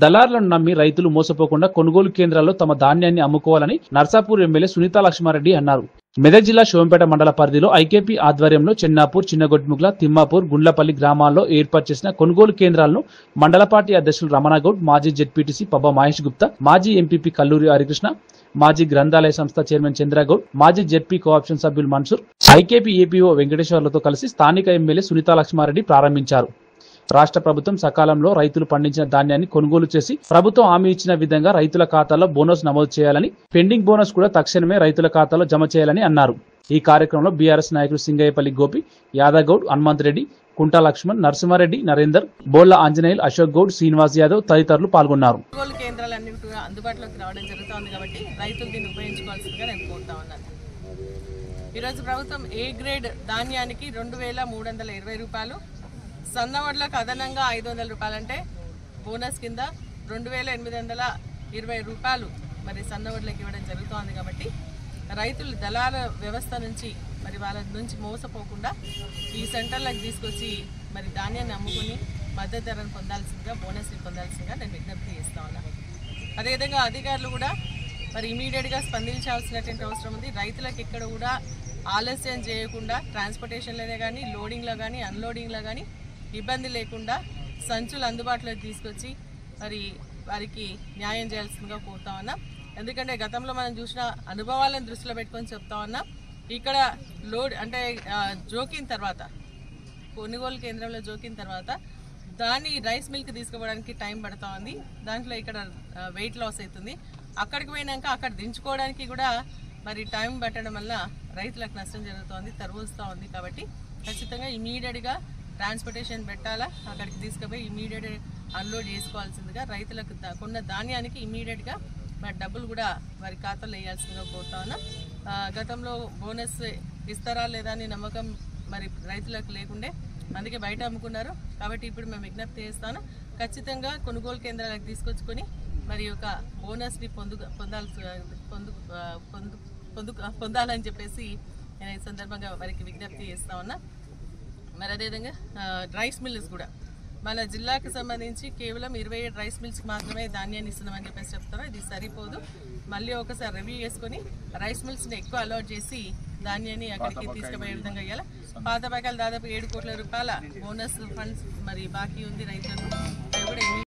దళారులను నమ్మి రైతులు మోసపోకుండా కొనుగోలు కేంద్రాల్లో తమ ధాన్యాన్ని అమ్ముకోవాలని నర్సాపూర్ ఎమ్మెల్యే సునీతా లక్ష్మారెడ్డి అన్నారు. మెదక్ జిల్లా శివంపేట మండల పరిధిలో ఐకేపీ ఆధ్వర్యంలో చెన్నాపూర్, చిన్నగొట్ముగ్ల, తిమ్మాపూర్, గుండ్లపల్లి గ్రామాల్లో ఏర్పాటు చేసిన కొనుగోలు కేంద్రాలను మండల పార్టీ అధ్యక్షులు రమణగౌడ్, మాజీ జెడ్పీటీసీ పబ్బా మహేష్ గుప్తా, మాజీ ఎంపీపీ కల్లూరి హరికృష్ణ, మాజీ గ్రంథాలయ సంస్థ చైర్మన్ చంద్రగౌడ్, మాజీ జెడ్పీ కోఆప్షన్ సభ్యులు మన్సూర్, ఐకేపీ ఏపీఓ వెంకటేశ్వర్లతో కలిసి స్థానిక ఎమ్మెల్యే సునీతా లక్ష్మారెడ్డి ప్రారంభించారు. రాష్ట్ర ప్రభుత్వం సకాలంలో రైతులు పండించిన ధాన్యాన్ని కొనుగోలు చేసి ప్రభుత్వం హామీ ఇచ్చిన విధంగా రైతుల ఖాతాలో బోనస్ నమోదు చేయాలని, పెండింగ్ బోనస్ కూడా తక్షణమే రైతుల ఖాతాలో జమ చేయాలని అన్నారు. ఈ కార్యక్రమంలో బీఆర్ఎస్ నాయకులు సింగయ్యపల్లి గోపి, యాదగౌడ్, హనుమంత్ రెడ్డి, కుంటా లక్ష్మణ్, నరసింహారెడ్డి, నరేందర్, బోళ్ల ఆంజనేయులు, అశోక్ గౌడ్, శ్రీనివాస్ యాదవ్ తదితరులు పాల్గొన్నారు. కొనుగోలు కేంద్రాలన్నీ కూడా అందుబాటులోకి రావడం జరుగుతుంది కాబట్టి రైతులు దీన్ని ఉపయోగించుకోవాల్సిందిగా నేను కోరుతా ఉన్నాను. ఈరోజు ప్రభుత్వం ఏ గ్రేడ్ ధాన్యానికి 2320 రూపాయలు, సన్నవడ్లకు అదనంగా 500 రూపాయలు అంటే బోనస్ కింద 2820 రూపాయలు మరి సన్నవడ్లకు ఇవ్వడం జరుగుతోంది. కాబట్టి రైతులు దళాల వ్యవస్థ నుంచి మరి వాళ్ళ నుంచి మోసపోకుండా ఈ సెంటర్లకు తీసుకొచ్చి మరి ధాన్యాన్ని అమ్ముకుని మద్దతు ధరను పొందాల్సిందిగా, బోనస్ని పొందాల్సిందిగా నేను విజ్ఞప్తి చేస్తా ఉన్నాను. అదేవిధంగా అధికారులు కూడా మరి ఇమీడియట్గా స్పందించాల్సినటువంటి అవసరం ఉంది. రైతులకు ఎక్కడ కూడా ఆలస్యం చేయకుండా ట్రాన్స్పోర్టేషన్లోనే కానీ, లోడింగ్లో కానీ, అన్లోడింగ్లో కానీ ఇబ్బంది లేకుండా సంచులు అందుబాటులోకి తీసుకొచ్చి మరి వారికి న్యాయం చేయాల్సిందిగా కోరుతా ఉన్నా. ఎందుకంటే గతంలో మనం చూసిన అనుభవాలను దృష్టిలో పెట్టుకొని చెప్తా ఉన్నా. ఇక్కడ లోడ్ అంటే జోకిన తర్వాత, కొనుగోలు కేంద్రంలో జోకిన తర్వాత దాన్ని రైస్ మిల్క్ తీసుకుపోవడానికి టైం పడుతూ ఉంది. దాంట్లో ఇక్కడ వెయిట్ లాస్ అవుతుంది. అక్కడికి పోయినాక అక్కడ దించుకోవడానికి కూడా మరి టైం పట్టడం వల్ల రైతులకు నష్టం జరుగుతోంది, తరువుస్తూ ఉంది. కాబట్టి ఖచ్చితంగా ఇమీడియట్గా ట్రాన్స్పోర్టేషన్ పెట్టాలా, అక్కడికి తీసుకుపోయి ఇమీడియట్ అన్లోడ్ చేసుకోవాల్సిందిగా, రైతులకు కొన్న ధాన్యానికి ఇమీడియట్గా మరి డబ్బులు కూడా వారి ఖాతాలో వేయాల్సిందిగా కోరుతా ఉన్నా. గతంలో బోనస్ ఇస్తారా లేదా అని నమ్మకం మరి రైతులకు లేకుండే, అందుకే బయట అమ్ముకున్నారు. కాబట్టి ఇప్పుడు మేము విజ్ఞప్తి చేస్తాను, ఖచ్చితంగా కొనుగోలు కేంద్రాలకు తీసుకొచ్చుకొని మరి ఒక బోనస్ని పొందాలని చెప్పేసి నేను ఈ సందర్భంగా వారికి విజ్ఞప్తి చేస్తా ఉన్నా. మరి అదేవిధంగా రైస్ మిల్స్ కూడా మన జిల్లాకు సంబంధించి కేవలం 27 రైస్ మిల్స్కి మాత్రమే ధాన్యాన్ని ఇస్తున్నామని చెప్పేసి చెప్తారు. ఇది సరిపోదు. మళ్ళీ ఒకసారి రివ్యూ చేసుకొని రైస్ మిల్స్ని ఎక్కువ అలౌట్ చేసి ధాన్యాన్ని అక్కడికి తీసుకుపోయే విధంగా ఇవ్వాలి. పాత బకాయిలు దాదాపు 7 కోట్ల రూపాయల బోనస్ ఫండ్స్ మరి బాకీ ఉంది రైతులకు.